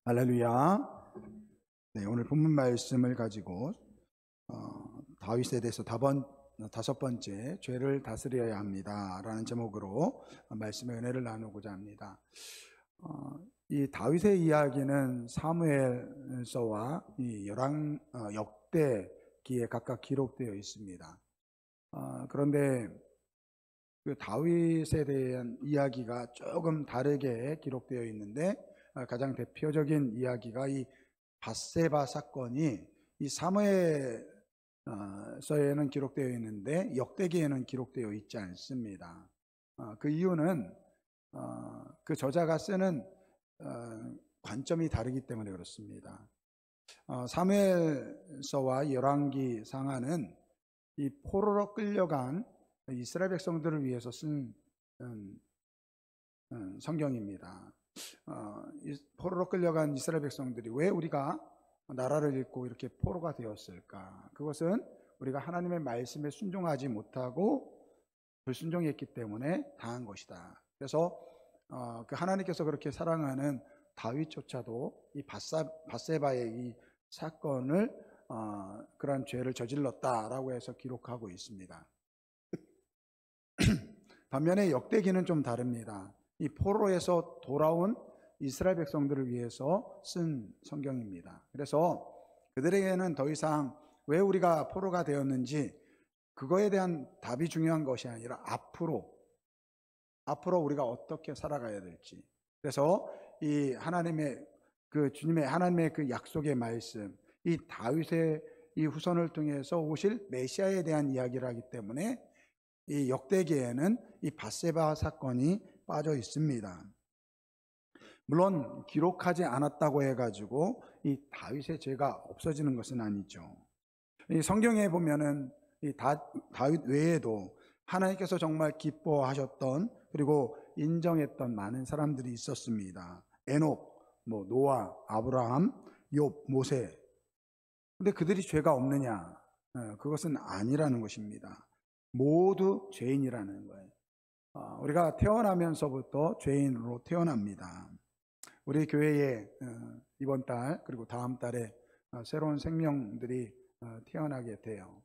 할렐루야. 네, 오늘 본문 말씀을 가지고 다윗에 대해서 다섯 번째 죄를 다스려야 합니다라는 제목으로 말씀의 은혜를 나누고자 합니다. 이 다윗의 이야기는 사무엘서와 이 역대기에 각각 기록되어 있습니다. 그런데 그 다윗에 대한 이야기가 조금 다르게 기록되어 있는데, 가장 대표적인 이야기가 이 밧세바 사건이 이 사무엘서에는 기록되어 있는데 역대기에는 기록되어 있지 않습니다. 그 이유는 그 저자가 쓰는 관점이 다르기 때문에 그렇습니다. 사무엘서와 열왕기 상하는 이 포로로 끌려간 이스라엘 백성들을 위해서 쓴 성경입니다. 포로로 끌려간 이스라엘 백성들이 왜 우리가 나라를 잃고 이렇게 포로가 되었을까? 그것은 우리가 하나님의 말씀에 순종하지 못하고 불순종했기 때문에 당한 것이다. 그래서 그 하나님께서 그렇게 사랑하는 다윗조차도 이 밧세바의 이 사건을 그러한 죄를 저질렀다라고 해서 기록하고 있습니다. 반면에 역대기는 좀 다릅니다. 이 포로에서 돌아온 이스라엘 백성들을 위해서 쓴 성경입니다. 그래서 그들에게는 더 이상 왜 우리가 포로가 되었는지 그거에 대한 답이 중요한 것이 아니라 앞으로 우리가 어떻게 살아가야 될지. 그래서 이 하나님의 그 약속의 말씀, 이 다윗의 이 후손을 통해서 오실 메시아에 대한 이야기를 하기 때문에 이 역대기에는 이 밧세바 사건이 빠져 있습니다. 물론 기록하지 않았다고 해가지고 이 다윗의 죄가 없어지는 것은 아니죠. 이 성경에 보면은 이 다윗 외에도 하나님께서 정말 기뻐하셨던 그리고 인정했던 많은 사람들이 있었습니다. 에녹, 노아, 아브라함, 욥, 모세. 근데 그들이 죄가 없느냐? 그것은 아니라는 것입니다. 모두 죄인이라는 거예요. 우리가 태어나면서부터 죄인으로 태어납니다. 우리 교회에 이번 달 그리고 다음 달에 새로운 생명들이 태어나게 돼요.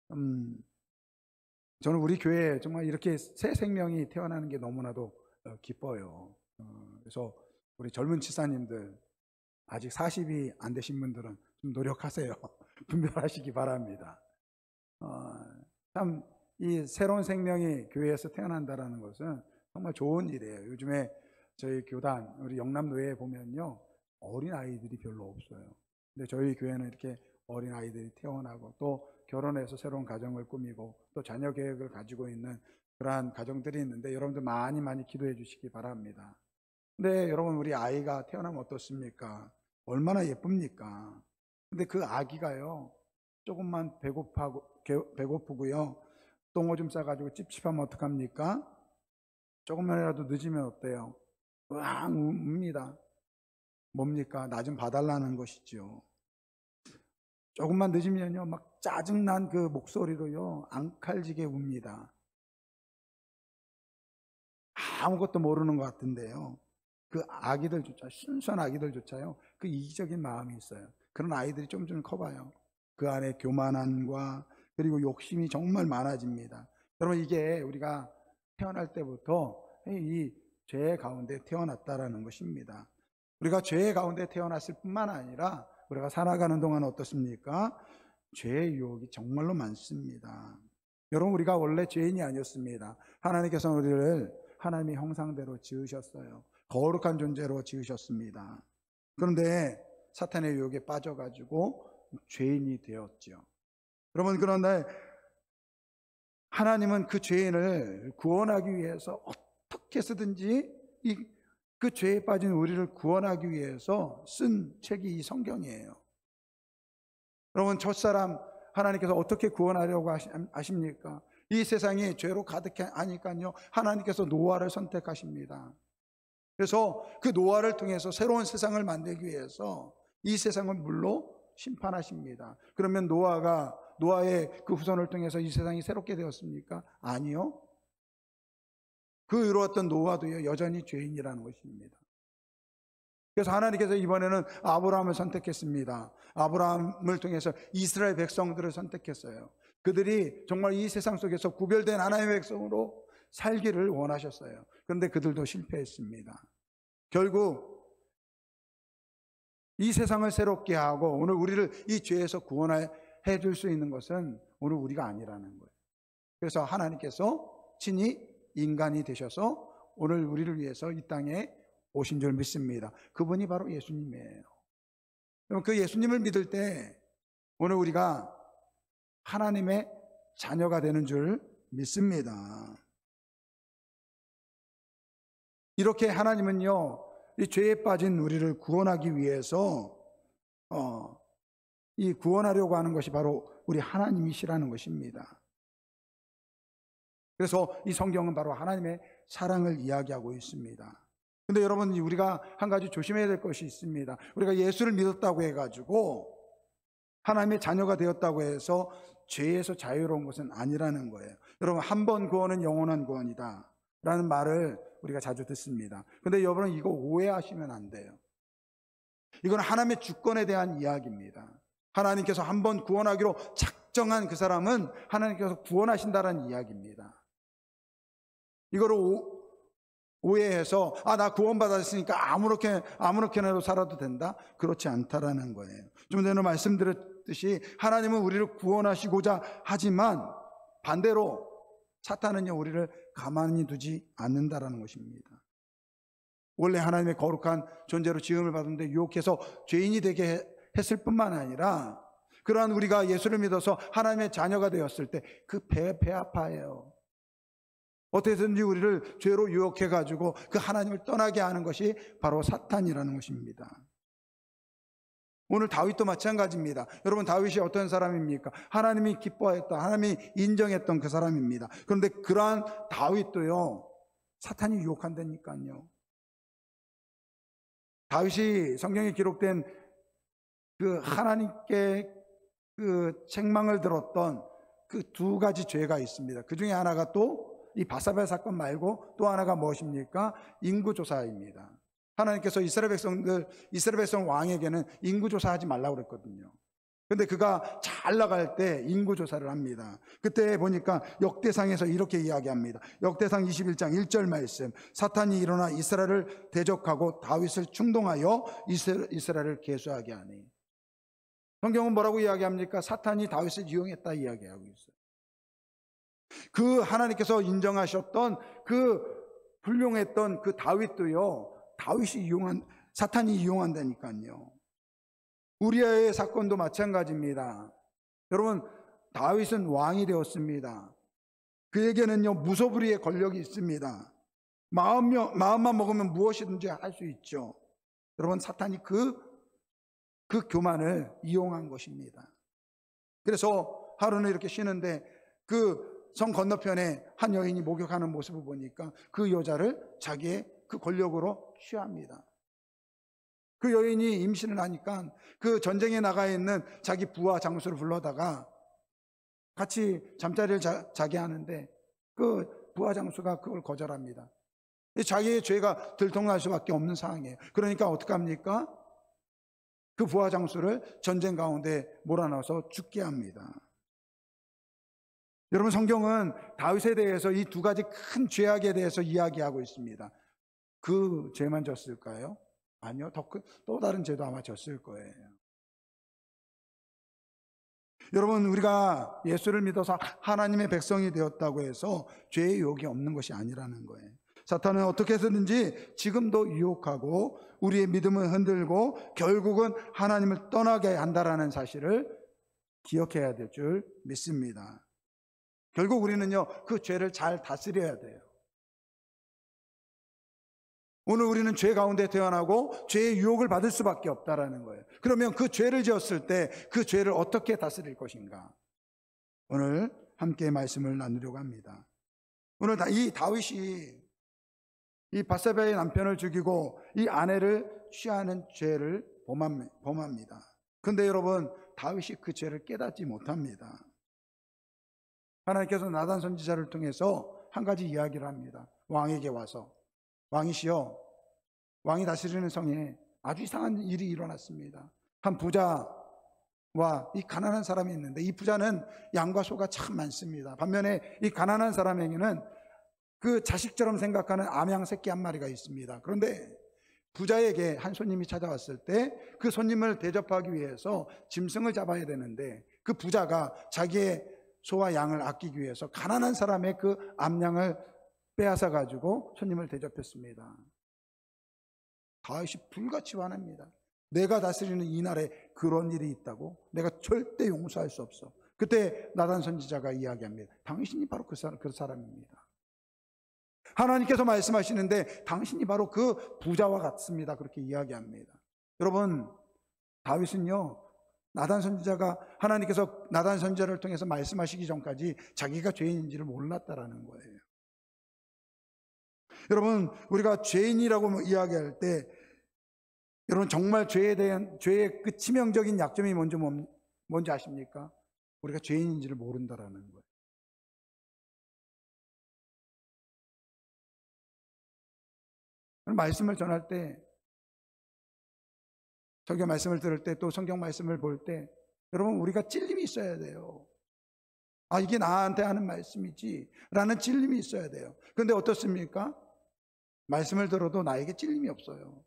저는 우리 교회에 정말 이렇게 새 생명이 태어나는 게 너무나도 기뻐요. 그래서 우리 젊은 치사님들 아직 40이 안 되신 분들은 좀 노력하세요. 분별하시기 바랍니다. 참 이 새로운 생명이 교회에서 태어난다는 것은 정말 좋은 일이에요. 요즘에 저희 교단, 우리 영남노회에 보면요, 어린 아이들이 별로 없어요. 근데 저희 교회는 이렇게 어린 아이들이 태어나고 또 결혼해서 새로운 가정을 꾸미고 또 자녀 계획을 가지고 있는 그러한 가정들이 있는데, 여러분들 많이 기도해 주시기 바랍니다. 근데 여러분, 우리 아이가 태어나면 어떻습니까? 얼마나 예쁩니까? 근데 그 아기가요, 조금만 배고프고요, 똥오줌 싸가지고 찝찝하면 어떡합니까? 조금만이라도 늦으면 어때요? 으앙 웁니다. 뭡니까? 나 좀 봐달라는 것이죠. 조금만 늦으면요, 막 짜증난 그 목소리로요, 앙칼지게 웁니다. 아무것도 모르는 것 같은데요, 그 아기들조차, 순수한 아기들조차요, 그 이기적인 마음이 있어요. 그런 아이들이 좀 커봐요. 그 안에 교만함과 그리고 욕심이 정말 많아집니다. 여러분, 이게 우리가 태어날 때부터 이 죄 가운데 태어났다라는 것입니다. 우리가 죄 가운데 태어났을 뿐만 아니라 우리가 살아가는 동안 어떻습니까? 죄의 유혹이 정말로 많습니다. 여러분, 우리가 원래 죄인이 아니었습니다. 하나님께서 우리를 하나님의 형상대로 지으셨어요. 거룩한 존재로 지으셨습니다. 그런데 사탄의 유혹에 빠져가지고 죄인이 되었죠. 여러분, 그런데 하나님은 그 죄인을 구원하기 위해서 어떻게 쓰든지 그 죄에 빠진 우리를 구원하기 위해서 쓴 책이 이 성경이에요. 여러분, 첫사람 하나님께서 어떻게 구원하려고 하십니까? 이 세상이 죄로 가득하니까요, 하나님께서 노아를 선택하십니다. 그래서 그 노아를 통해서 새로운 세상을 만들기 위해서 이 세상을 물로 심판하십니다. 그러면 노아의 그 후손을 통해서 이 세상이 새롭게 되었습니까? 아니요. 그 이루었던 노아도요, 여전히 죄인이라는 것입니다. 그래서 하나님께서 이번에는 아브라함을 선택했습니다. 아브라함을 통해서 이스라엘 백성들을 선택했어요. 그들이 정말 이 세상 속에서 구별된 하나님의 백성으로 살기를 원하셨어요. 그런데 그들도 실패했습니다. 결국 이 세상을 새롭게 하고 오늘 우리를 이 죄에서 구원해 줄 수 있는 것은 오늘 우리가 아니라는 거예요. 그래서 하나님께서 친히 인간이 되셔서 오늘 우리를 위해서 이 땅에 오신 줄 믿습니다. 그분이 바로 예수님이에요. 그럼 그 예수님을 믿을 때 오늘 우리가 하나님의 자녀가 되는 줄 믿습니다. 이렇게 하나님은요, 이 죄에 빠진 우리를 구원하기 위해서 이 구원하려고 하는 것이 바로 우리 하나님이시라는 것입니다. 그래서 이 성경은 바로 하나님의 사랑을 이야기하고 있습니다. 근데 여러분, 우리가 한 가지 조심해야 될 것이 있습니다. 우리가 예수를 믿었다고 해가지고 하나님의 자녀가 되었다고 해서 죄에서 자유로운 것은 아니라는 거예요. 여러분, 한 번 구원은 영원한 구원이다 라는 말을 우리가 자주 듣습니다. 근데 여러분, 이거 오해하시면 안 돼요. 이건 하나님의 주권에 대한 이야기입니다. 하나님께서 한 번 구원하기로 작정한 그 사람은 하나님께서 구원하신다는 이야기입니다. 이거를 오해해서 나 구원받았으니까 아무렇게나 살아도 된다? 그렇지 않다라는 거예요. 좀 전에 말씀드렸듯이 하나님은 우리를 구원하시고자 하지만 반대로 사탄은요, 우리를 가만히 두지 않는다라는 것입니다. 원래 하나님의 거룩한 존재로 지음을 받았는데 유혹해서 죄인이 되게 했을 뿐만 아니라 그러한 우리가 예수를 믿어서 하나님의 자녀가 되었을 때 그 배 아파해요. 어떻게든지 우리를 죄로 유혹해가지고 그 하나님을 떠나게 하는 것이 바로 사탄이라는 것입니다. 오늘 다윗도 마찬가지입니다. 여러분, 다윗이 어떤 사람입니까? 하나님이 기뻐했던, 하나님이 인정했던 그 사람입니다. 그런데 그러한 다윗도요, 사탄이 유혹한다니까요. 다윗이 성경에 기록된 그 하나님께 그 책망을 들었던 그 두 가지 죄가 있습니다. 그 중에 하나가 또 이 바사바 사건 말고 또 하나가 무엇입니까? 인구조사입니다. 하나님께서 이스라엘 백성 왕에게는 인구조사하지 말라고 그랬거든요. 근데 그가 잘 나갈 때 인구조사를 합니다. 그때 보니까 역대상에서 이렇게 이야기합니다. 역대상 21장 1절 말씀. 사탄이 일어나 이스라엘을 대적하고 다윗을 충동하여 이스라엘을 계수하게 하니. 성경은 뭐라고 이야기합니까? 사탄이 다윗을 이용했다 이야기하고 있어요. 그 하나님께서 인정하셨던 그 훌륭했던 그 다윗도요, 사탄이 이용한다니까요. 우리아의 사건도 마찬가지입니다. 여러분, 다윗은 왕이 되었습니다. 그에게는요, 무소불위의 권력이 있습니다. 마음만 먹으면 무엇이든지 할 수 있죠. 여러분, 사탄이 그 교만을 이용한 것입니다. 그래서 하루는 이렇게 쉬는데 그 성 건너편에 한 여인이 목욕하는 모습을 보니까 그 여자를 자기의 그 권력으로 취합니다. 그 여인이 임신을 하니까 그 전쟁에 나가 있는 자기 부하 장수를 불러다가 같이 잠자리를 자게 하는데 그 부하 장수가 그걸 거절합니다. 자기의 죄가 들통날 수밖에 없는 상황이에요. 그러니까 어떡합니까? 그 부하 장수를 전쟁 가운데 몰아넣어서 죽게 합니다. 여러분, 성경은 다윗에 대해서 이 두 가지 큰 죄악에 대해서 이야기하고 있습니다. 그 죄만 졌을까요? 아니요. 또 다른 죄도 아마 졌을 거예요. 여러분, 우리가 예수를 믿어서 하나님의 백성이 되었다고 해서 죄의 유혹이 없는 것이 아니라는 거예요. 사탄은 어떻게 해서든지 지금도 유혹하고 우리의 믿음을 흔들고 결국은 하나님을 떠나게 한다라는 사실을 기억해야 될 줄 믿습니다. 결국 우리는요, 그 죄를 잘 다스려야 돼요. 오늘 우리는 죄 가운데 태어나고 죄의 유혹을 받을 수밖에 없다라는 거예요. 그러면 그 죄를 지었을 때 그 죄를 어떻게 다스릴 것인가? 오늘 함께 말씀을 나누려고 합니다. 오늘 이 다윗이 이 바세바의 남편을 죽이고 이 아내를 취하는 죄를 범합니다. 그런데 여러분, 다윗이 그 죄를 깨닫지 못합니다. 하나님께서 나단 선지자를 통해서 한 가지 이야기를 합니다. 왕에게 와서, 왕이시여, 왕이 다스리는 성에 아주 이상한 일이 일어났습니다. 한 부자와 이 가난한 사람이 있는데, 이 부자는 양과 소가 참 많습니다. 반면에 이 가난한 사람에게는 그 자식처럼 생각하는 암양 새끼 한 마리가 있습니다. 그런데 부자에게 한 손님이 찾아왔을 때 그 손님을 대접하기 위해서 짐승을 잡아야 되는데, 그 부자가 자기의 소와 양을 아끼기 위해서 가난한 사람의 그 암양을 빼앗아 가지고 손님을 대접했습니다. 다윗이 불같이 화납니다. 내가 다스리는 이 나라에 그런 일이 있다고? 내가 절대 용서할 수 없어. 그때 나단 선지자가 이야기합니다. 당신이 바로 그 사람입니다. 하나님께서 말씀하시는데 당신이 바로 그 부자와 같습니다. 그렇게 이야기합니다. 여러분, 다윗은요, 나단 선지자가, 하나님께서 나단 선지자를 통해서 말씀하시기 전까지 자기가 죄인인지를 몰랐다라는 거예요. 여러분, 우리가 죄인이라고 이야기할 때, 여러분 정말 죄에 대한, 죄의 그 치명적인 약점이 뭔지 아십니까? 우리가 죄인인지를 모른다라는 거예요. 말씀을 전할 때, 설교 말씀을 들을 때, 또 성경 말씀을 볼 때, 여러분 우리가 찔림이 있어야 돼요. 아, 이게 나한테 하는 말씀이지 라는 찔림이 있어야 돼요. 그런데 어떻습니까? 말씀을 들어도 나에게 찔림이 없어요.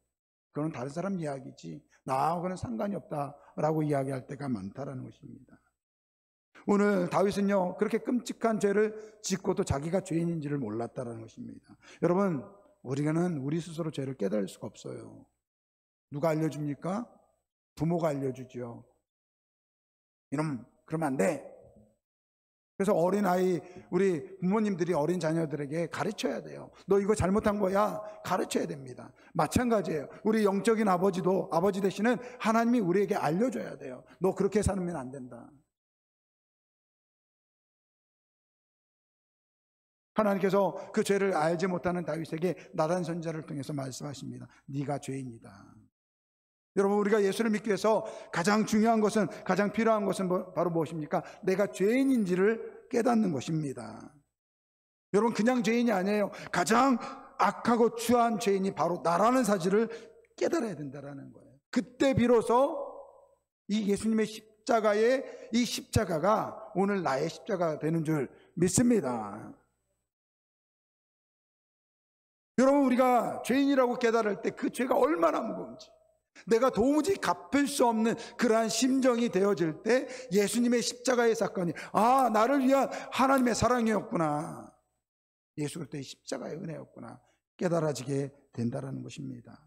그건 다른 사람 이야기지 나하고는 상관이 없다라고 이야기할 때가 많다라는 것입니다. 오늘 다윗은요, 그렇게 끔찍한 죄를 짓고도 자기가 죄인인지를 몰랐다라는 것입니다. 여러분, 우리는 우리 스스로 죄를 깨달을 수가 없어요. 누가 알려줍니까? 부모가 알려주죠. 이놈 그러면 안 돼. 그래서 어린아이, 우리 부모님들이 어린 자녀들에게 가르쳐야 돼요. 너 이거 잘못한 거야. 가르쳐야 됩니다. 마찬가지예요. 우리 영적인 아버지도, 아버지 되시는 하나님이 우리에게 알려줘야 돼요. 너 그렇게 살면 안 된다. 하나님께서 그 죄를 알지 못하는 다윗에게 나단 선지자를 통해서 말씀하십니다. 네가 죄인이다. 여러분, 우리가 예수를 믿기 위해서 가장 중요한 것은, 가장 필요한 것은 바로 무엇입니까? 내가 죄인인지를 깨닫는 것입니다. 여러분, 그냥 죄인이 아니에요. 가장 악하고 추한 죄인이 바로 나라는 사실을 깨달아야 된다는 거예요. 그때 비로소 이 예수님의 십자가의 이 십자가가 오늘 나의 십자가가 되는 줄 믿습니다. 여러분, 우리가 죄인이라고 깨달을 때 그 죄가 얼마나 무거운지, 내가 도무지 갚을 수 없는 그러한 심정이 되어질 때 예수님의 십자가의 사건이, 아, 나를 위한 하나님의 사랑이었구나, 예수 그리스도의 십자가의 은혜였구나 깨달아지게 된다는 것입니다.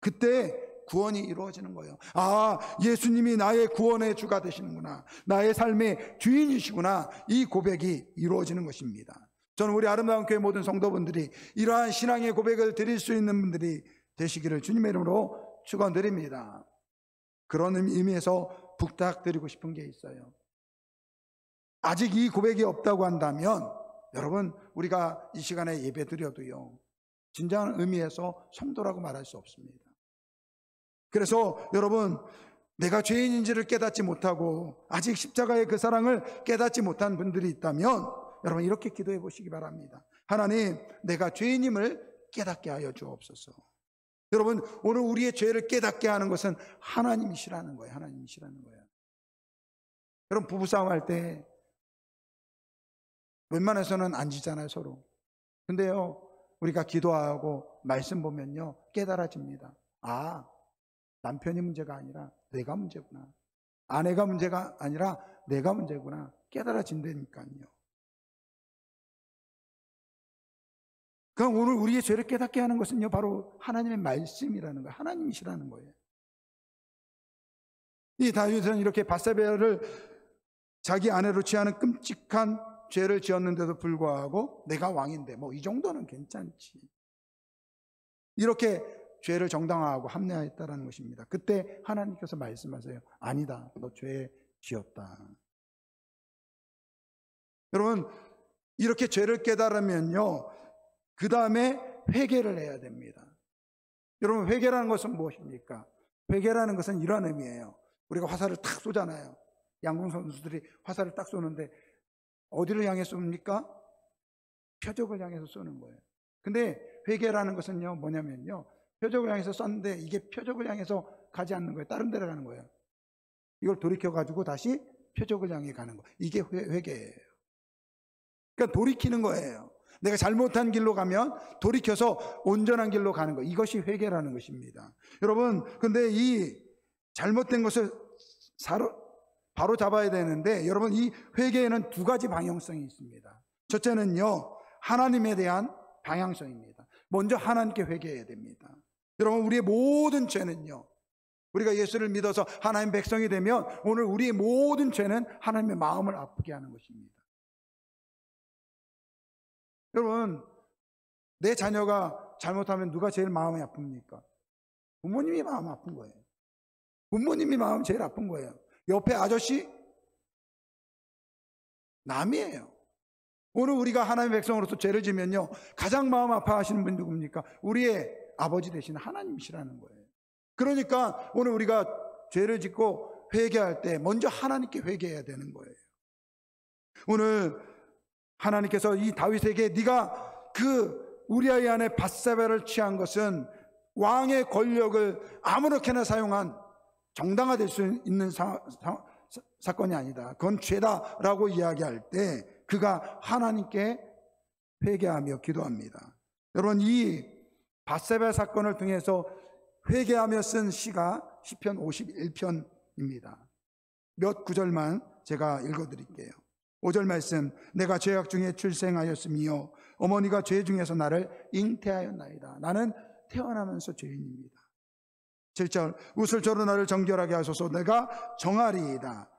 그때 구원이 이루어지는 거예요. 아, 예수님이 나의 구원의 주가 되시는구나, 나의 삶의 주인이시구나, 이 고백이 이루어지는 것입니다. 저는 우리 아름다운 교회 모든 성도분들이 이러한 신앙의 고백을 드릴 수 있는 분들이 되시기를 주님의 이름으로 축원드립니다. 그런 의미에서 부탁드리고 싶은 게 있어요. 아직 이 고백이 없다고 한다면 여러분, 우리가 이 시간에 예배드려도요, 진정한 의미에서 성도라고 말할 수 없습니다. 그래서 여러분, 내가 죄인인지를 깨닫지 못하고 아직 십자가의 그 사랑을 깨닫지 못한 분들이 있다면 여러분, 이렇게 기도해 보시기 바랍니다. 하나님, 내가 죄인임을 깨닫게 하여 주옵소서. 여러분, 오늘 우리의 죄를 깨닫게 하는 것은 하나님이시라는 거예요. 하나님이시라는 거예요. 여러분, 부부싸움 할 때 웬만해서는 안 지잖아요, 서로. 근데요, 우리가 기도하고 말씀 보면요, 깨달아집니다. 아, 남편이 문제가 아니라 내가 문제구나. 아내가 문제가 아니라 내가 문제구나. 깨달아진다니까요. 그럼 오늘 우리의 죄를 깨닫게 하는 것은요, 바로 하나님의 말씀이라는 거예요. 하나님이시라는 거예요. 이 다윗은 이렇게 밧세바를 자기 아내로 취하는 끔찍한 죄를 지었는데도 불구하고 내가 왕인데 뭐 이 정도는 괜찮지, 이렇게 죄를 정당화하고 합리화했다는 것입니다. 그때 하나님께서 말씀하세요. 아니다, 너 죄 지었다. 여러분, 이렇게 죄를 깨달으면요, 그 다음에 회개를 해야 됩니다. 여러분, 회개라는 것은 무엇입니까? 회개라는 것은 이런 의미예요. 우리가 화살을 탁 쏘잖아요. 양궁 선수들이 화살을 딱 쏘는데 어디를 향해 쏩니까? 표적을 향해서 쏘는 거예요. 근데 회개라는 것은요, 뭐냐면요, 표적을 향해서 썼는데 이게 표적을 향해서 가지 않는 거예요. 다른 데로 가는 거예요. 이걸 돌이켜가지고 다시 표적을 향해 가는 거예요. 이게 회개예요. 그러니까 돌이키는 거예요. 내가 잘못한 길로 가면 돌이켜서 온전한 길로 가는 거. 이것이 회개라는 것입니다. 여러분, 근데 이 잘못된 것을 바로 잡아야 되는데, 여러분, 이 회개에는 두 가지 방향성이 있습니다. 첫째는요, 하나님에 대한 방향성입니다. 먼저 하나님께 회개해야 됩니다. 여러분, 우리의 모든 죄는요, 우리가 예수를 믿어서 하나님 백성이 되면 오늘 우리의 모든 죄는 하나님의 마음을 아프게 하는 것입니다. 여러분, 내 자녀가 잘못하면 누가 제일 마음이 아픕니까? 부모님이 마음 아픈 거예요. 부모님이 마음 제일 아픈 거예요. 옆에 아저씨? 남이에요. 오늘 우리가 하나님의 백성으로서 죄를 지면요, 가장 마음 아파하시는 분이 누굽니까? 우리의 아버지 되시는 하나님이시라는 거예요. 그러니까 오늘 우리가 죄를 짓고 회개할 때 먼저 하나님께 회개해야 되는 거예요. 오늘 하나님께서 이 다윗에게 네가 그 우리아의 아내 밧세바를 취한 것은 왕의 권력을 아무렇게나 사용한 정당화될 수 있는 사건이 아니다. 그건 죄다라고 이야기할 때 그가 하나님께 회개하며 기도합니다. 여러분, 이 밧세바 사건을 통해서 회개하며 쓴 시가 시편 51편입니다. 몇 구절만 제가 읽어드릴게요. 5절 말씀, 내가 죄악 중에 출생하였으며 어머니가 죄 중에서 나를 잉태하였나이다. 나는 태어나면서 죄인입니다. 7절, 웃을저로 나를 정결하게 하소서. 내가 정하리이다.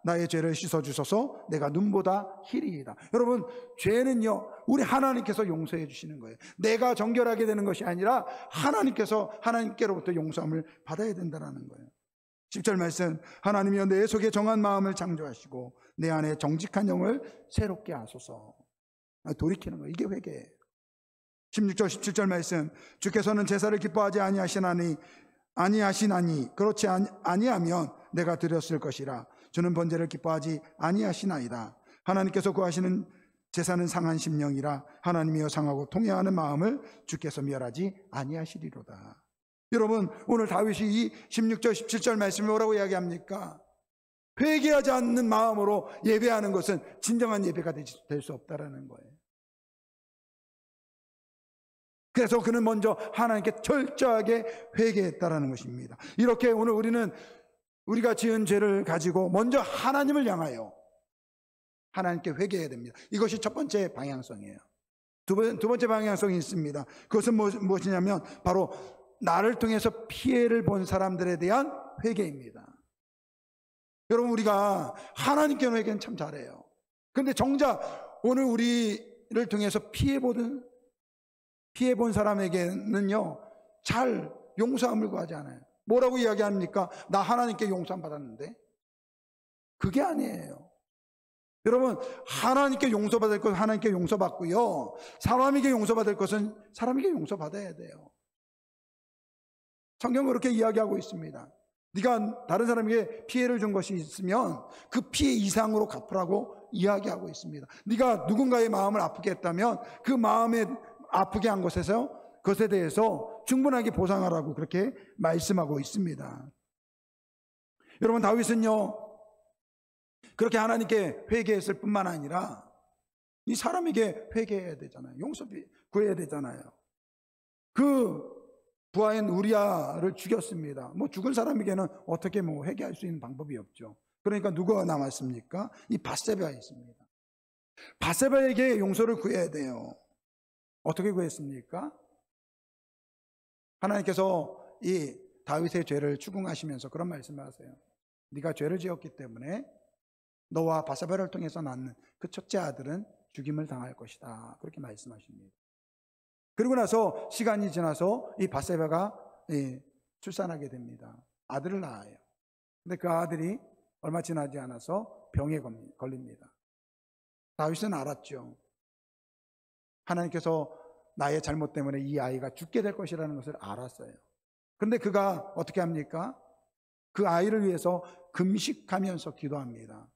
나의 죄를 씻어주소서. 내가 눈보다 희리이다. 여러분, 죄는요, 우리 하나님께서 용서해 주시는 거예요. 내가 정결하게 되는 것이 아니라 하나님께로부터 용서함을 받아야 된다는 거예요. 10절 말씀, 하나님이여 내 속에 정한 마음을 창조하시고 내 안에 정직한 영을 새롭게 하소서. 돌이키는 거예요. 이게 회개예요. 16절 17절 말씀, 주께서는 제사를 기뻐하지 아니하시나니 그렇지 아니하면 내가 드렸을 것이라. 주는 번제를 기뻐하지 아니하시나이다. 하나님께서 구하시는 제사는 상한 심령이라. 하나님이여 상하고 통회하는 마음을 주께서 멸하지 아니하시리로다. 여러분, 오늘 다윗이 이 16절 17절 말씀이 뭐라고 이야기합니까? 회개하지 않는 마음으로 예배하는 것은 진정한 예배가 될 수 없다라는 거예요. 그래서 그는 먼저 하나님께 철저하게 회개했다라는 것입니다. 이렇게 오늘 우리가 지은 죄를 가지고 먼저 하나님을 향하여 하나님께 회개해야 됩니다. 이것이 첫 번째 방향성이에요. 두 번째 방향성이 있습니다. 그것은 무엇이냐면 바로 나를 통해서 피해를 본 사람들에 대한 회개입니다. 여러분, 우리가 하나님께 회개는 참 잘해요. 그런데 정작 오늘 우리를 통해서 피해 본 사람에게는요, 잘 용서함을 구하지 않아요. 뭐라고 이야기합니까? 나 하나님께 용서함 받았는데. 그게 아니에요. 여러분, 하나님께 용서받을 것은 하나님께 용서받고요, 사람에게 용서받을 것은 사람에게 용서받아야 돼요. 성경은 그렇게 이야기하고 있습니다. 네가 다른 사람에게 피해를 준 것이 있으면 그 피해 이상으로 갚으라고 이야기하고 있습니다. 네가 누군가의 마음을 아프게 했다면 그 마음에 아프게 한 것에 대해서 충분하게 보상하라고 그렇게 말씀하고 있습니다. 여러분, 다윗은요, 그렇게 하나님께 회개했을 뿐만 아니라 이 사람에게 회개해야 되잖아요. 용서 구해야 되잖아요. 그 부하인 우리아를 죽였습니다. 죽은 사람에게는 어떻게 회개할 수 있는 방법이 없죠. 그러니까 누가 남았습니까? 이 밧세바가 있습니다. 밧세바에게 용서를 구해야 돼요. 어떻게 구했습니까? 하나님께서 이 다윗의 죄를 추궁하시면서 그런 말씀을 하세요. 네가 죄를 지었기 때문에 너와 밧세바를 통해서 낳는 그 첫째 아들은 죽임을 당할 것이다. 그렇게 말씀하십니다. 그리고 나서 시간이 지나서 이 밧세바가 출산하게 됩니다. 아들을 낳아요. 근데 그 아들이 얼마 지나지 않아서 병에 걸립니다. 다윗은 알았죠. 하나님께서 나의 잘못 때문에 이 아이가 죽게 될 것이라는 것을 알았어요. 그런데 그가 어떻게 합니까? 그 아이를 위해서 금식하면서 기도합니다.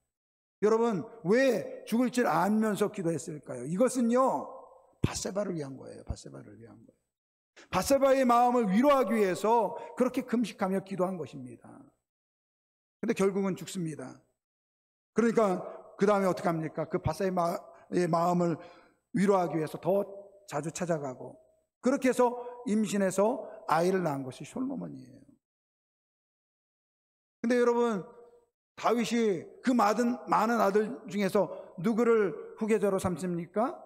여러분, 왜 죽을 줄 알면서 기도했을까요? 이것은요, 밧세바를 위한 거예요. 밧세바를 위한 거예요. 밧세바의 마음을 위로하기 위해서 그렇게 금식하며 기도한 것입니다. 근데 결국은 죽습니다. 그러니까 그 다음에 어떻게 합니까? 그 밧세바의 마음을 위로하기 위해서 더 자주 찾아가고, 그렇게 해서 임신해서 아이를 낳은 것이 솔로몬이에요. 근데 여러분, 다윗이 그 많은 아들 중에서 누구를 후계자로 삼습니까?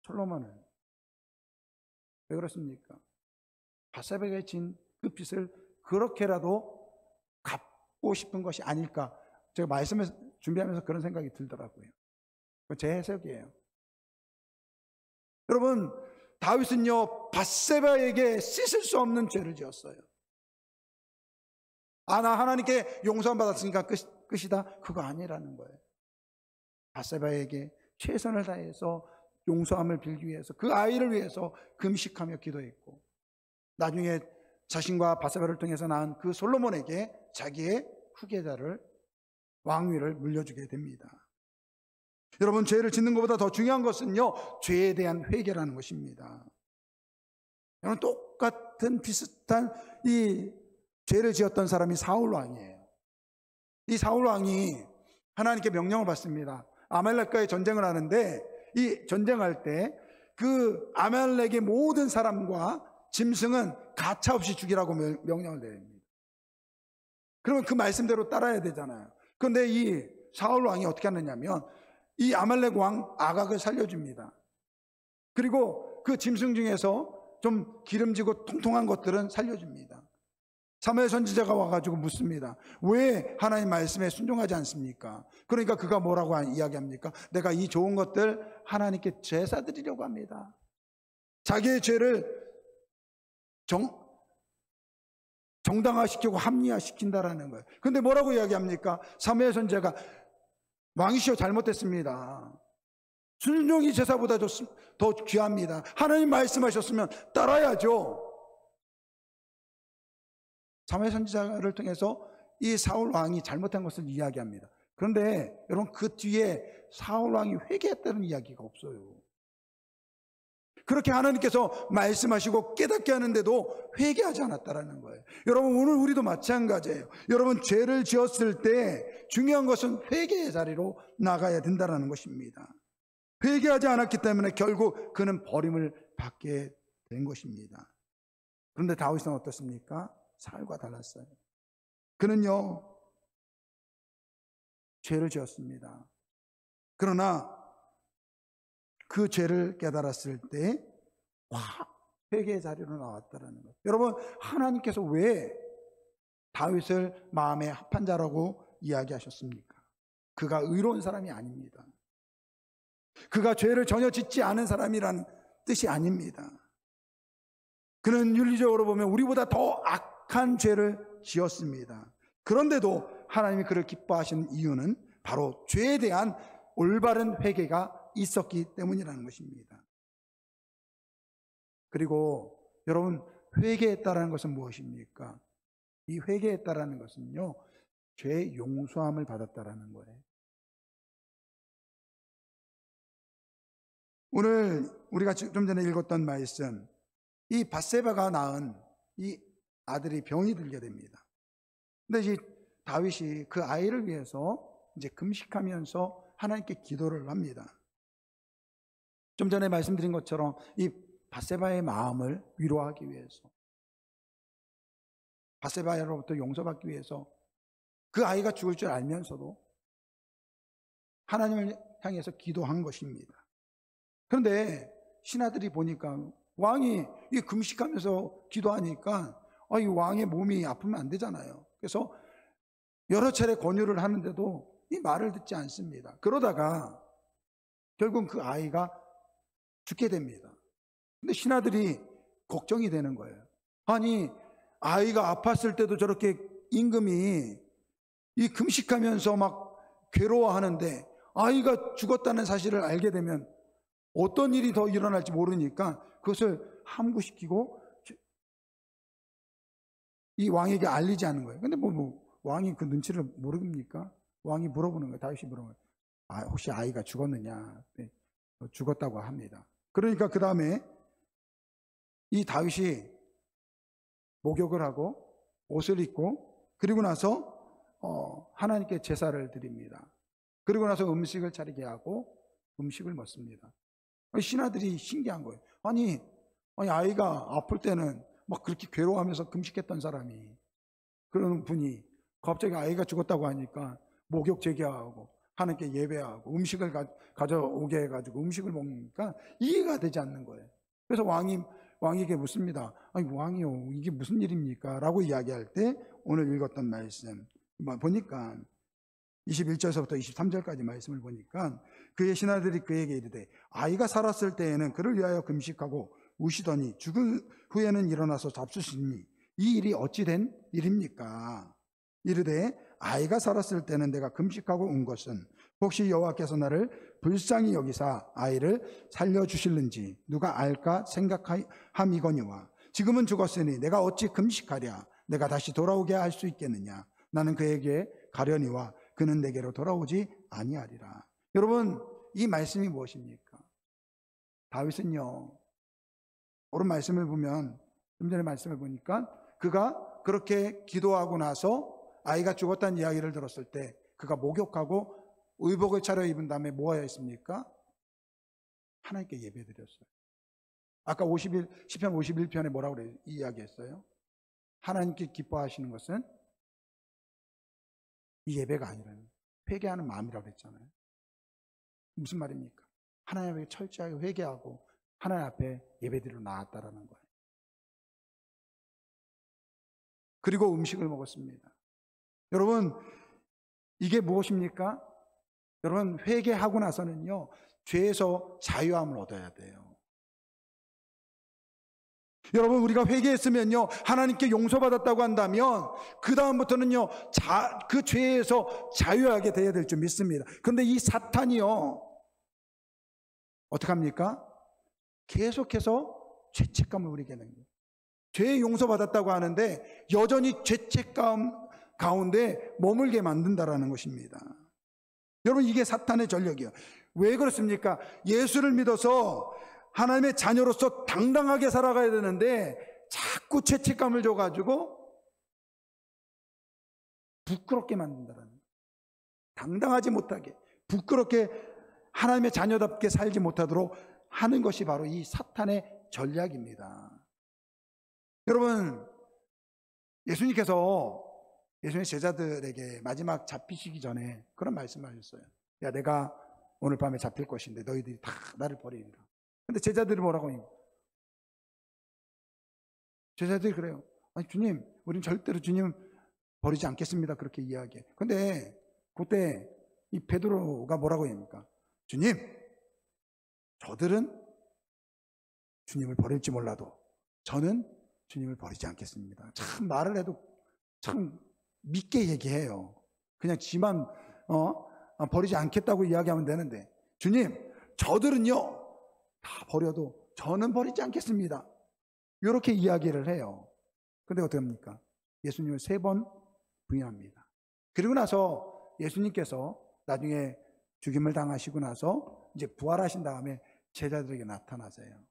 솔로몬을. 왜 그렇습니까? 밧세바에게 진 그 빚을 그렇게라도 갚고 싶은 것이 아닐까. 제가 말씀을 준비하면서 그런 생각이 들더라고요. 제 해석이에요. 여러분, 다윗은요, 밧세바에게 씻을 수 없는 죄를 지었어요. 나 하나님께 용서함 받았으니까 끝이다. 그거 아니라는 거예요. 밧세바에게 최선을 다해서 용서함을 빌기 위해서, 그 아이를 위해서 금식하며 기도했고, 나중에 자신과 밧세바를 통해서 낳은 그 솔로몬에게 자기의 후계자를, 왕위를 물려주게 됩니다. 여러분, 죄를 짓는 것보다 더 중요한 것은요, 죄에 대한 회개라는 것입니다. 여러분, 똑같은 비슷한 이 죄를 지었던 사람이 사울 왕이에요. 이 사울 왕이 하나님께 명령을 받습니다. 아말렉과의 전쟁을 하는데, 이 전쟁할 때 그 아말렉의 모든 사람과 짐승은 가차없이 죽이라고 명령을 내립니다. 그러면 그 말씀대로 따라야 되잖아요. 그런데 이 사울 왕이 어떻게 하느냐면, 이 아말렉 왕 아각을 살려줍니다. 그리고 그 짐승 중에서 좀 기름지고 통통한 것들은 살려줍니다. 사무엘 선지자가 와가지고 묻습니다. 왜 하나님 말씀에 순종하지 않습니까? 그러니까 그가 뭐라고 이야기합니까? 내가 이 좋은 것들 하나님께 제사 드리려고 합니다. 자기의 죄를 정당화시키고 합리화시킨다라는 거예요. 근데 뭐라고 이야기합니까? 사무엘 선지자가 왕이시여 잘못됐습니다. 순종이 제사보다 더 귀합니다. 하나님 말씀하셨으면 따라야죠. 사무엘 선지자를 통해서 이 사울 왕이 잘못한 것을 이야기합니다. 그런데 여러분, 그 뒤에 사울 왕이 회개했다는 이야기가 없어요. 그렇게 하나님께서 말씀하시고 깨닫게 하는데도 회개하지 않았다는 거예요. 여러분, 오늘 우리도 마찬가지예요. 여러분, 죄를 지었을 때 중요한 것은 회개의 자리로 나가야 된다는 것입니다. 회개하지 않았기 때문에 결국 그는 버림을 받게 된 것입니다. 그런데 다윗은 어떻습니까? 사울과 달랐어요. 그는요, 죄를 지었습니다. 그러나 그 죄를 깨달았을 때 회개의 자리로 나왔다는 거예요. 여러분, 하나님께서 왜 다윗을 마음에 합한 자라고 이야기하셨습니까? 그가 의로운 사람이 아닙니다. 그가 죄를 전혀 짓지 않은 사람이란 뜻이 아닙니다. 그는 윤리적으로 보면 우리보다 더 악한 죄를 지었습니다. 그런데도 하나님이 그를 기뻐하시는 이유는 바로 죄에 대한 올바른 회개가 있었기 때문이라는 것입니다. 그리고 여러분, 회개했다라는 것은 무엇입니까? 이 회개했다라는 것은요, 죄 용서함을 받았다라는 거예요. 오늘 우리가 좀 전에 읽었던 말씀, 이 밧세바가 낳은 이 아들이 병이 들게 됩니다. 근데 이제 다윗이 그 아이를 위해서 이제 금식하면서 하나님께 기도를 합니다. 좀 전에 말씀드린 것처럼 이 밧세바의 마음을 위로하기 위해서, 밧세바로부터 용서받기 위해서, 그 아이가 죽을 줄 알면서도 하나님을 향해서 기도한 것입니다. 그런데 신하들이 보니까 왕이 이 금식하면서 기도하니까 이 왕의 몸이 아프면 안 되잖아요. 그래서 여러 차례 권유를 하는데도 이 말을 듣지 않습니다. 그러다가 결국 그 아이가 죽게 됩니다. 근데 신하들이 걱정이 되는 거예요. 아니, 아이가 아팠을 때도 저렇게 임금이 이 금식하면서 막 괴로워하는데 아이가 죽었다는 사실을 알게 되면 어떤 일이 더 일어날지 모르니까 그것을 함구시키고 이 왕에게 알리지 않는 거예요. 근데 왕이 그 눈치를 모릅니까? 왕이 물어보는 거예요. 다윗이 물어보는 거예요. 혹시 아이가 죽었느냐? 네, 죽었다고 합니다. 그러니까 그 다음에 이 다윗이 목욕을 하고 옷을 입고 그리고 나서 하나님께 제사를 드립니다. 그리고 나서 음식을 차리게 하고 음식을 먹습니다. 신하들이 신기한 거예요. 아니 아이가 아플 때는 막 그렇게 괴로워하면서 금식했던 사람이, 그런 분이 갑자기 아이가 죽었다고 하니까 목욕 제기하고 하나님께 예배하고 음식을 가져오게 해가지고 음식을 먹으니까 이해가 되지 않는 거예요. 그래서 왕에게 묻습니다. 아니 왕이요, 이게 무슨 일입니까? 라고 이야기할 때 오늘 읽었던 말씀 보니까 21절서부터 23절까지 말씀을 보니까 그의 신하들이 그에게 이르되 아이가 살았을 때에는 그를 위하여 금식하고 우시더니 죽은 후에는 일어나서 잡수시니 이 일이 어찌 된 일입니까? 이르되 아이가 살았을 때는 내가 금식하고 온 것은 혹시 여호와께서 나를 불쌍히 여기사 아이를 살려주실는지 누가 알까 생각함이거니와 지금은 죽었으니 내가 어찌 금식하랴 내가 다시 돌아오게 할 수 있겠느냐? 나는 그에게 가려니와 그는 내게로 돌아오지 아니하리라. 여러분, 이 말씀이 무엇입니까? 다윗은요, 오른 말씀을 보면, 좀 전에 말씀을 보니까 그가 그렇게 기도하고 나서 아이가 죽었다는 이야기를 들었을 때 그가 목욕하고 의복을 차려입은 다음에 뭐 하여 있습니까? 하나님께 예배드렸어요. 아까 시편 51편에 뭐라고 그래요? 이 이야기했어요. 하나님께 기뻐하시는 것은 이 예배가 아니라 회개하는 마음이라고 그랬잖아요. 무슨 말입니까? 하나님에게 철저하게 회개하고 하나님 앞에 예배드리러 나왔다라는 거예요. 그리고 음식을 먹었습니다. 여러분, 이게 무엇입니까? 여러분, 회개하고 나서는요, 죄에서 자유함을 얻어야 돼요. 여러분, 우리가 회개했으면요, 하나님께 용서받았다고 한다면 그 다음부터는요, 그 죄에서 자유하게 돼야 될 줄 믿습니다. 그런데 이 사탄이요, 어떡합니까? 계속해서 죄책감을 우리게 하는 거예요. 죄 용서받았다고 하는데 여전히 죄책감 가운데 머물게 만든다라는 것입니다. 여러분, 이게 사탄의 전략이에요. 왜 그렇습니까? 예수를 믿어서 하나님의 자녀로서 당당하게 살아가야 되는데 자꾸 죄책감을 줘가지고 부끄럽게 만든다라는 거예요. 당당하지 못하게, 부끄럽게 하나님의 자녀답게 살지 못하도록 하는 것이 바로 이 사탄의 전략입니다. 여러분, 예수님께서 예수님의 제자들에게 마지막 잡히시기 전에 그런 말씀을 하셨어요. 야, 내가 오늘 밤에 잡힐 것인데 너희들이 다 나를 버리리라. 근데 제자들이 뭐라고 해요? 제자들이 그래요. 아니, 주님, 우린 절대로 주님 버리지 않겠습니다. 그렇게 이야기해. 근데 그때 이 베드로가 뭐라고 합니까? 주님, 저들은 주님을 버릴지 몰라도 저는 주님을 버리지 않겠습니다. 참 말을 해도 참 믿게 얘기해요. 그냥 지만 버리지 않겠다고 이야기하면 되는데, 주님, 저들은요 다 버려도 저는 버리지 않겠습니다. 이렇게 이야기를 해요. 근데 어떻게 합니까? 예수님을 3번 부인합니다. 그리고 나서 예수님께서 나중에 죽임을 당하시고 나서 이제 부활하신 다음에 제자들에게 나타나세요.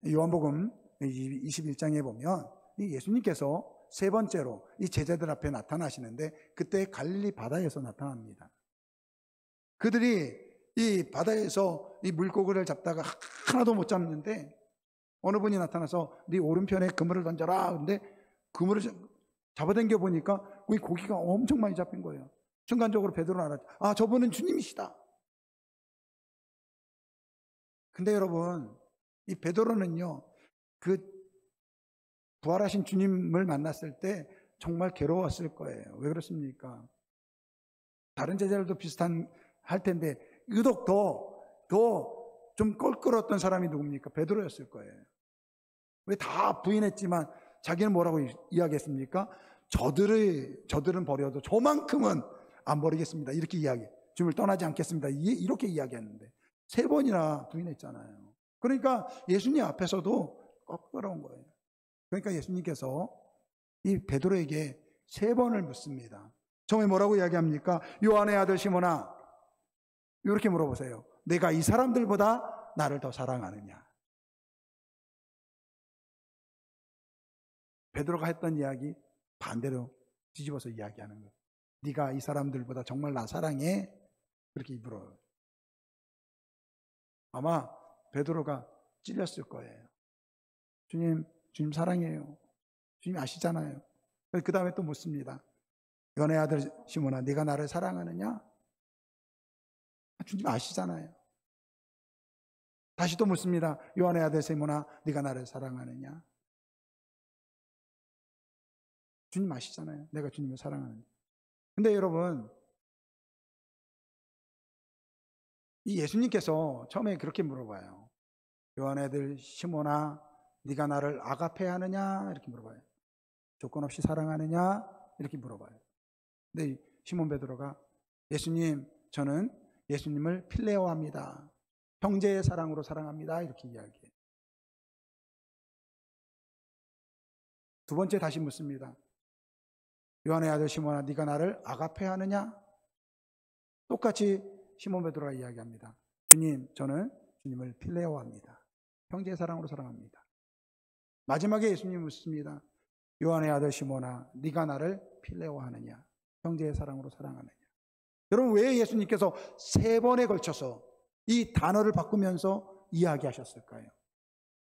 요한복음 21장에 보면 예수님께서 3번째로 이 제자들 앞에 나타나시는데 그때 갈릴리 바다에서 나타납니다. 그들이 이 바다에서 이 물고기를 잡다가 하나도 못 잡는데 어느 분이 나타나서 네 오른편에 그물을 던져라. 근데 그물을 잡아당겨 보니까 이 고기가 엄청 많이 잡힌 거예요. 순간적으로 베드로는 알았죠. 아, 저분은 주님이시다. 근데 여러분, 이 베드로는요, 그 부활하신 주님을 만났을 때 정말 괴로웠을 거예요. 왜 그렇습니까? 다른 제자들도 비슷한 할 텐데 유독 더 좀 껄끄러웠던 사람이 누굽니까? 베드로였을 거예요. 왜 다 부인했지만 자기는 뭐라고 이야기했습니까? 저들은 버려도 저만큼은 안 버리겠습니다. 이렇게 이야기. 주님을 떠나지 않겠습니다. 이렇게 이야기했는데 3번이나 부인했잖아요. 그러니까 예수님 앞에서도 껄끄러운 거예요. 그러니까 예수님께서 이 베드로에게 3번을 묻습니다. 처음에 뭐라고 이야기합니까? 요한의 아들 시몬아, 이렇게 물어보세요. 내가 이 사람들보다 나를 더 사랑하느냐? 베드로가 했던 이야기 반대로 뒤집어서 이야기하는 거예요. 네가 이 사람들보다 정말 나 사랑해? 그렇게 입으로. 아마 베드로가 찔렸을 거예요. 주님 사랑해요. 주님 아시잖아요. 그 다음에 또 묻습니다. 요한의 아들 시몬아, 네가 나를 사랑하느냐? 주님 아시잖아요. 다시 또 묻습니다. 요한의 아들 시몬아, 네가 나를 사랑하느냐? 주님 아시잖아요. 내가 주님을 사랑하느냐. 근데 여러분, 이 예수님께서 처음에 그렇게 물어봐요. 요한의 아들 시몬아, 네가 나를 아가페 하느냐? 이렇게 물어봐요. 조건 없이 사랑하느냐? 이렇게 물어봐요. 근데 시몬 베드로가 예수님, 저는 예수님을 필레오합니다. 형제의 사랑으로 사랑합니다. 이렇게 이야기해요. 두 번째 다시 묻습니다. 요한의 아들 시몬아, 네가 나를 아가페 하느냐? 똑같이 시몬 베드로가 이야기합니다. 주님, 저는 주님을 필레오합니다. 형제의 사랑으로 사랑합니다. 마지막에 예수님이 묻습니다. 요한의 아들 시몬아, 네가 나를 필레오하느냐? 형제의 사랑으로 사랑하느냐? 여러분, 왜 예수님께서 세 번에 걸쳐서 이 단어를 바꾸면서 이야기하셨을까요?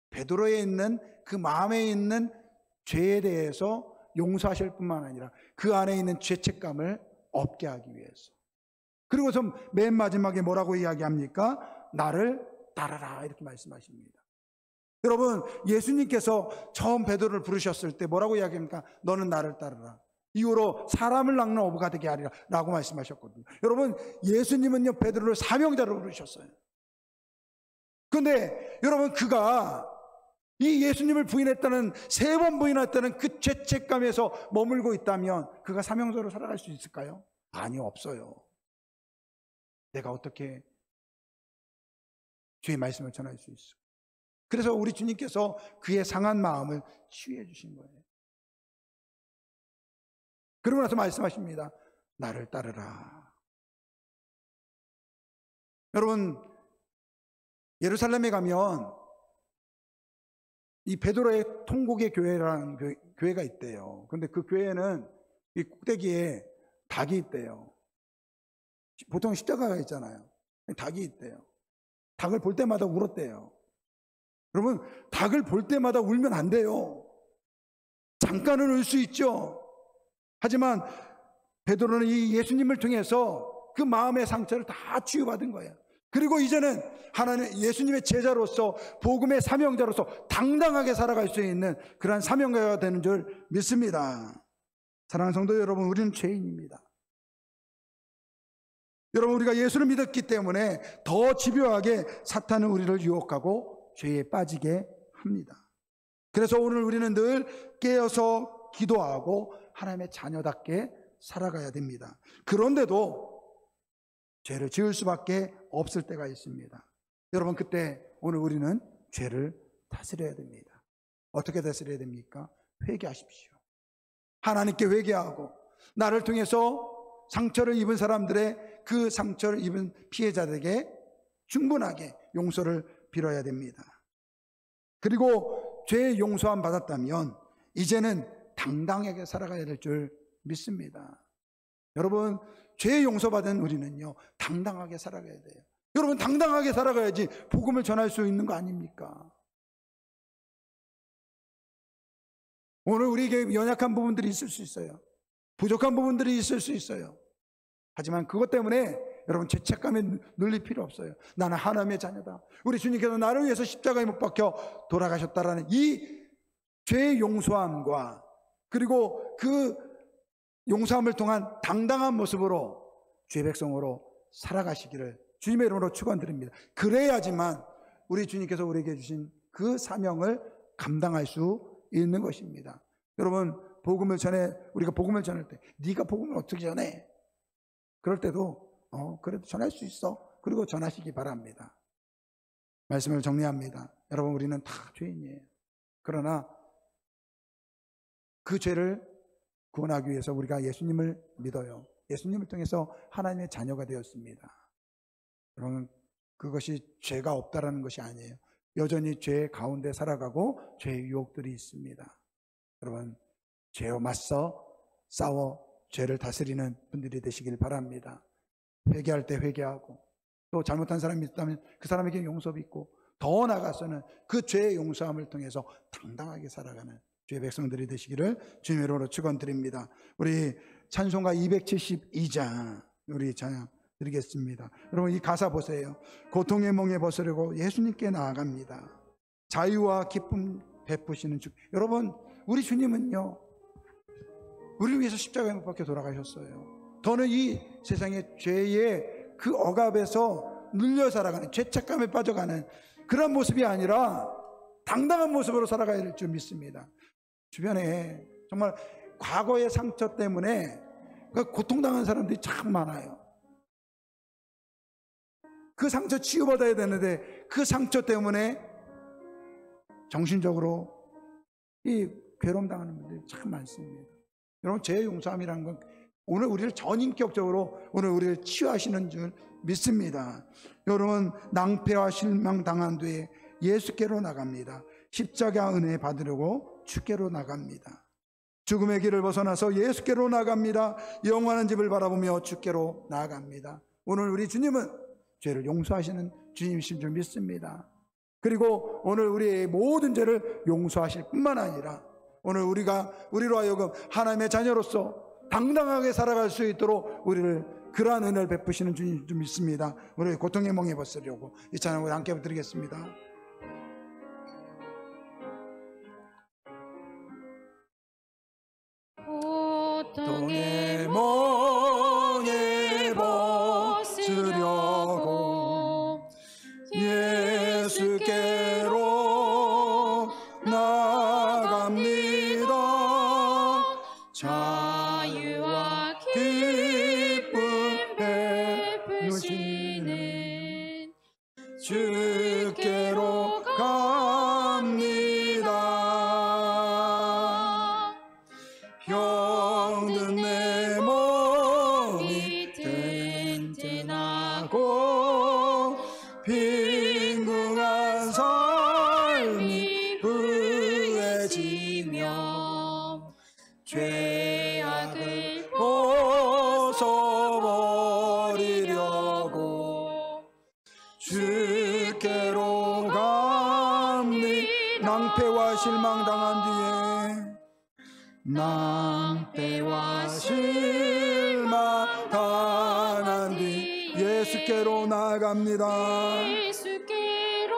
베드로에 있는 그 마음에 있는 죄에 대해서 용서하실 뿐만 아니라 그 안에 있는 죄책감을 없게 하기 위해서. 그리고서 맨 마지막에 뭐라고 이야기합니까? 나를 따르라 이렇게 말씀하십니다. 여러분, 예수님께서 처음 베드로를 부르셨을 때 뭐라고 이야기합니까? 너는 나를 따르라. 이후로 사람을 낚는 어부가 되게 하리라 라고 말씀하셨거든요. 여러분, 예수님은요 베드로를 사명자로 부르셨어요. 그런데 여러분, 그가 이 예수님을 부인했다는, 세 번 부인했다는 그 죄책감에서 머물고 있다면 그가 사명자로 살아갈 수 있을까요? 아니요, 없어요. 내가 어떻게 주의 말씀을 전할 수 있어? 그래서 우리 주님께서 그의 상한 마음을 치유해 주신 거예요. 그러고 나서 말씀하십니다. 나를 따르라. 여러분, 예루살렘에 가면 이 베드로의 통곡의 교회라는 교회가 있대요. 그런데 그 교회는 이 꼭대기에 닭이 있대요. 보통 십자가가 있잖아요. 닭이 있대요. 닭을 볼 때마다 울었대요. 여러분, 닭을 볼 때마다 울면 안 돼요. 잠깐은 울 수 있죠. 하지만 베드로는 이 예수님을 통해서 그 마음의 상처를 다 치유받은 거예요. 그리고 이제는 하나님 예수님의 제자로서 복음의 사명자로서 당당하게 살아갈 수 있는 그러한 사명자가 되는 줄 믿습니다. 사랑하는 성도 여러분, 우리는 죄인입니다. 여러분, 우리가 예수를 믿었기 때문에 더 집요하게 사탄은 우리를 유혹하고 죄에 빠지게 합니다. 그래서 오늘 우리는 늘 깨어서 기도하고 하나님의 자녀답게 살아가야 됩니다. 그런데도 죄를 지을 수밖에 없을 때가 있습니다. 여러분, 그때 오늘 우리는 죄를 다스려야 됩니다. 어떻게 다스려야 됩니까? 회개하십시오. 하나님께 회개하고 나를 통해서 상처를 입은 사람들의 그 상처를 입은 피해자들에게 충분하게 용서를 빌어야 됩니다. 그리고 죄의 용서함 받았다면 이제는 당당하게 살아가야 될 줄 믿습니다. 여러분, 죄 용서받은 우리는요 당당하게 살아가야 돼요. 여러분, 당당하게 살아가야지 복음을 전할 수 있는 거 아닙니까? 오늘 우리에게 연약한 부분들이 있을 수 있어요. 부족한 부분들이 있을 수 있어요. 하지만 그것 때문에 여러분 죄책감에 눌릴 필요 없어요. 나는 하나님의 자녀다. 우리 주님께서 나를 위해서 십자가에 못 박혀 돌아가셨다라는 이 죄의 용서함과 그리고 그 용서함을 통한 당당한 모습으로 주의 백성으로 살아가시기를 주님의 이름으로 축원드립니다. 그래야지만 우리 주님께서 우리에게 주신 그 사명을 감당할 수 있는 것입니다. 여러분, 복음을 전해, 우리가 복음을 전할 때 네가 복음을 어떻게 전해? 그럴 때도 그래도 전할 수 있어. 그리고 전하시기 바랍니다. 말씀을 정리합니다. 여러분, 우리는 다 죄인이에요. 그러나 그 죄를 구원하기 위해서 우리가 예수님을 믿어요. 예수님을 통해서 하나님의 자녀가 되었습니다. 여러분, 그것이 죄가 없다라는 것이 아니에요. 여전히 죄 가운데 살아가고 죄의 유혹들이 있습니다. 여러분, 죄와 맞서 싸워 죄를 다스리는 분들이 되시길 바랍니다. 회개할 때 회개하고, 또 잘못한 사람이 있다면 그 사람에게 용서 빚고, 더 나아가서는 그 죄의 용서함을 통해서 당당하게 살아가는 주의 백성들이 되시기를 주님의 이름으로 축원드립니다. 우리 찬송가 272장 우리 찬양 드리겠습니다. 여러분, 이 가사 보세요. 고통의 멍에 벗으려고 예수님께 나아갑니다. 자유와 기쁨 베푸시는 주. 여러분, 우리 주님은요, 우리를 위해서 십자가에 못 박혀 돌아가셨어요. 더는 이 세상의 죄의 그 억압에서 눌려 살아가는, 죄책감에 빠져가는 그런 모습이 아니라 당당한 모습으로 살아가야 될 줄 믿습니다. 주변에 정말 과거의 상처 때문에 고통당한 사람들이 참 많아요. 그 상처 치유받아야 되는데 그 상처 때문에 정신적으로 이 괴로움 당하는 분들이 참 많습니다. 여러분, 죄의 용서함이라는 건 오늘 우리를 전인격적으로 오늘 우리를 치유하시는 줄 믿습니다. 여러분, 낭패와 실망 당한 뒤에 예수께로 나갑니다. 십자가 은혜 받으려고 주께로 나갑니다. 죽음의 길을 벗어나서 예수께로 나갑니다. 영원한 집을 바라보며 주께로 나아갑니다. 오늘 우리 주님은 죄를 용서하시는 주님이신 줄 믿습니다. 그리고 오늘 우리의 모든 죄를 용서하실 뿐만 아니라 오늘 우리로 하여금 하나님의 자녀로서 당당하게 살아갈 수 있도록 우리를 그러한 은혜를 베푸시는 주님 줄 믿습니다. 우리 고통의 멍에 벗으려고 이 찬양을 함께 드리겠습니다. 고통의 멍에 벗으려고 예수께로 나갑니다. 자유와 기쁨 베푸시는 주께로 갑니다. 병든 내 몸이 튼튼하고 빈궁한 삶이 부해지며 죄악을 벗어버리려고 주께로 갑니다. 낭패와 실망 당한 뒤에 낭패와 실망 당한 뒤 예수께로 나갑니다. 예수께로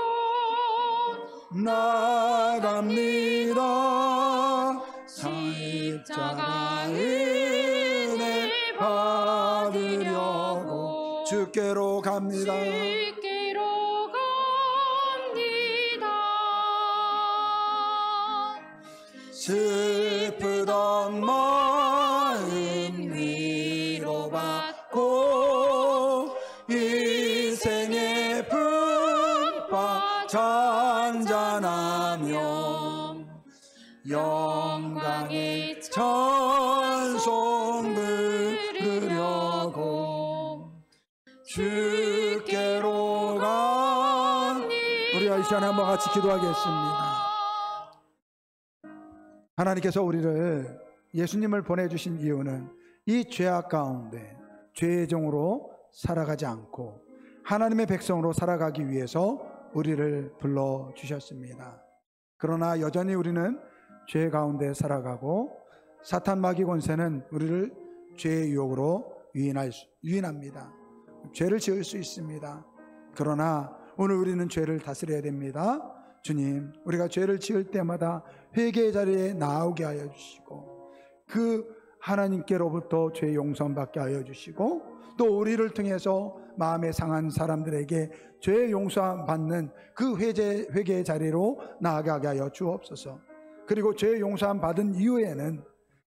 나갑니다. 십자가 은혜 받으려고 주께로 갑니다. 주께로 갑니다. 슬프던 마음 위로받고 인생의 품바 잔잔하며 영광의 찬송 부르려고 주께로 갑니다. 우리가 이 시간에 한번 같이 기도하겠습니다. 하나님께서 우리를 예수님을 보내주신 이유는 이 죄악 가운데 죄의 종으로 살아가지 않고 하나님의 백성으로 살아가기 위해서 우리를 불러주셨습니다. 그러나 여전히 우리는 죄 가운데 살아가고 사탄 마귀 권세는 우리를 죄의 유혹으로 유인합니다. 죄를 지을 수 있습니다. 그러나 오늘 우리는 죄를 다스려야 됩니다. 주님, 우리가 죄를 지을 때마다 회개의 자리에 나오게 하여 주시고 그 하나님께로부터 죄 용서 받게 하여 주시고 또 우리를 통해서 마음에 상한 사람들에게 죄 용서 받는 그 회개의 자리로 나아가게 하여 주옵소서. 그리고 죄 용서 받은 이후에는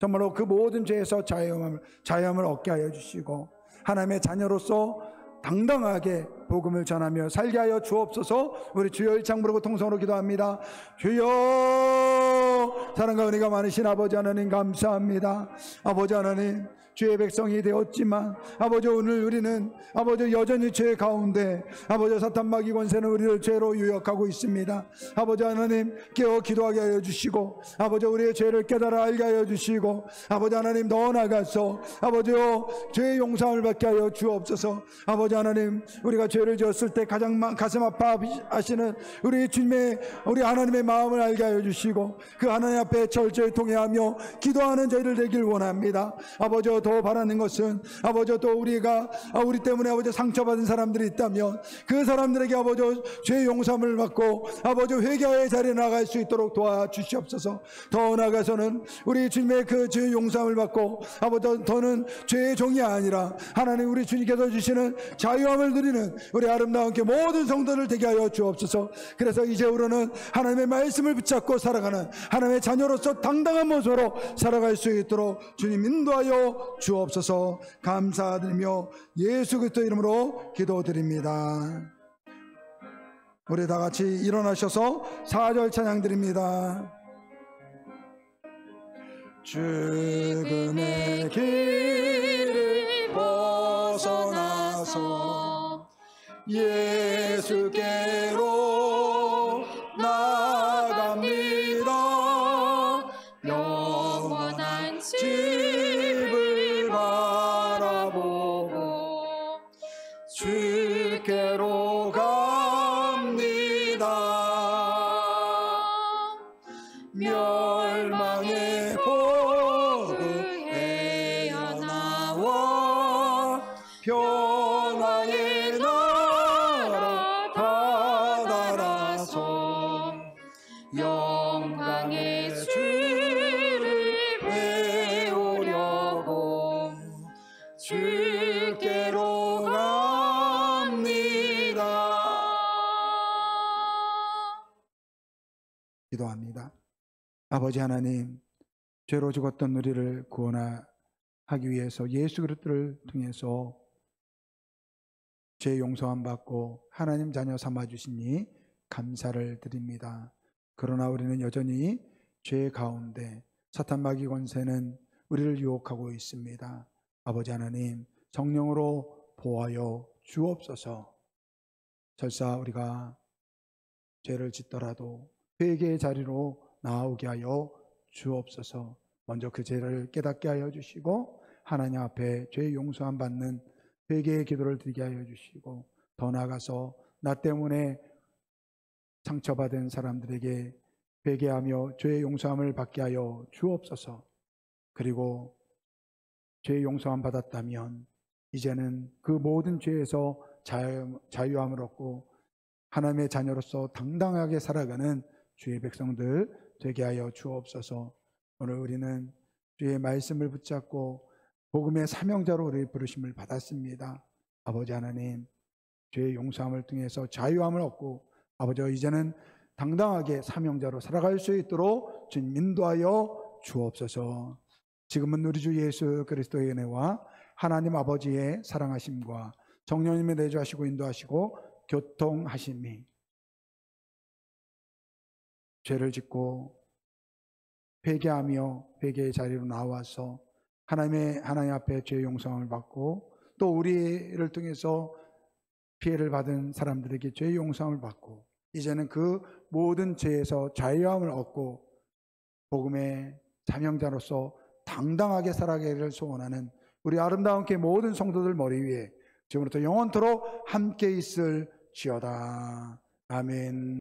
정말로 그 모든 죄에서 자유함을 얻게 하여 주시고 하나님의 자녀로서 당당하게 복음을 전하며 살게 하여 주옵소서. 우리 주여 일창 부르고 통성으로 기도합니다. 주여, 사랑과 은혜가 많으신 아버지 하나님 감사합니다. 아버지 하나님, 주의 백성이 되었지만 아버지 오늘 우리는 아버지 여전히 죄 가운데 아버지 사탄 마귀 권세는 우리를 죄로 유혹하고 있습니다. 아버지 하나님, 깨어 기도하게 하여 주시고 아버지 우리의 죄를 깨달아 알게 하여 주시고 아버지 하나님, 더 나아가서 아버지요 죄의 용서함을 받게 하여 주옵소서. 아버지 하나님, 우리가 죄를 지었을 때 가장 가슴 아파하시는 우리 주님의 우리 하나님의 마음을 알게 하여 주시고 그 하나님 앞에 철저히 통회하며 기도하는 저희를 되길 원합니다. 아버지 더 바라는 것은 아버지 또 우리가 우리 때문에 아버지 상처받은 사람들이 있다면 그 사람들에게 아버지 죄의 용서함을 받고 아버지 회개의 자리에 나갈 수 있도록 도와주시옵소서. 더 나아가서는 우리 주님의 그 죄의 용서함을 받고 아버지 더는 죄의 종이 아니라 하나님 우리 주님께서 주시는 자유함을 누리는 우리 아름다운 그 모든 성도를 되게 하여 주옵소서. 그래서 이제부로는 하나님의 말씀을 붙잡고 살아가는 하나님의 자녀로서 당당한 모습으로 살아갈 수 있도록 주님 인도하여 주옵소서. 감사드리며 예수 그리스도 이름으로 기도드립니다. 우리 다 같이 일어나셔서 4절 찬양 드립니다. 죽음의 길을 벗어나서 예수께로 나갑니다. 영원한 집을 바라보고 주께로 갑니다. 멸망의 포구에어 나와 평화의 나라 다다라서 영광의 주를 배우려고 주께로 갑니다. 기도합니다. 아버지 하나님, 죄로 죽었던 우리를 구원하기 위해서 예수 그리스도를 통해서 죄 용서함 받고 하나님 자녀 삼아 주시니 감사를 드립니다. 그러나 우리는 여전히 죄 가운데 사탄 마귀 권세는 우리를 유혹하고 있습니다. 아버지 하나님, 성령으로 보호하여 주옵소서. 설사 우리가 죄를 짓더라도 회개의 자리로 나오게 하여 주옵소서. 먼저 그 죄를 깨닫게 하여 주시고 하나님 앞에 죄 용서함 받는 회개의 기도를 드리게 하여 주시고 더 나아가서 나 때문에 상처받은 사람들에게 회개하며 죄의 용서함을 받게 하여 주옵소서. 그리고 죄의 용서함 받았다면 이제는 그 모든 죄에서 자유함을 얻고 하나님의 자녀로서 당당하게 살아가는 주의 백성들 되게 하여 주옵소서. 오늘 우리는 주의 말씀을 붙잡고 복음의 사명자로 우리 부르심을 받았습니다. 아버지 하나님, 죄의 용서함을 통해서 자유함을 얻고 아버지 이제는 당당하게 사명자로 살아갈 수 있도록 주님 인도하여 주옵소서. 지금은 우리 주 예수 그리스도의 은혜와 하나님 아버지의 사랑하심과 성령님의 내주하시고 인도하시고 교통하심이 죄를 짓고 회개하며 회개의 자리로 나와서 하나님 앞에 죄의 용서함을 받고 또 우리를 통해서 피해를 받은 사람들에게 죄의 용서함을 받고 이제는 그 모든 죄에서 자유함을 얻고 복음의 사명자로서 당당하게 살아가기를 소원하는 우리 아름다운 게 모든 성도들 머리 위에 지금부터 영원토록 함께 있을지어다. 아멘.